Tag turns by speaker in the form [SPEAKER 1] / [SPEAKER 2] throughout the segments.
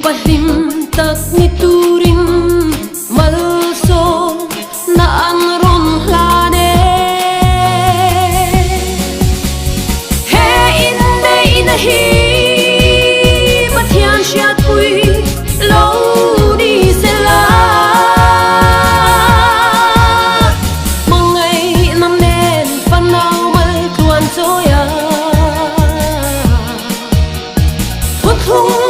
[SPEAKER 1] Pahlim tak niturin malso na ang ronhlane he inde inahi mathian siat pui lo ni sela mangai nam nen panau mal tuan soya thung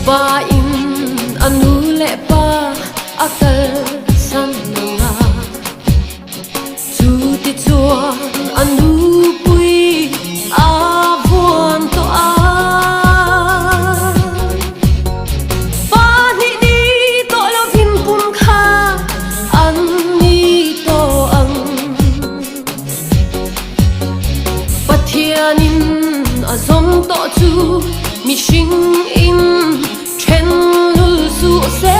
[SPEAKER 1] pa in anu le pa akal san nga chu ti chuan anu pui a vuan to a pa ni ni to lo vin pun kha an ni to ang pathianin azom to chu mi shing in chen lu su se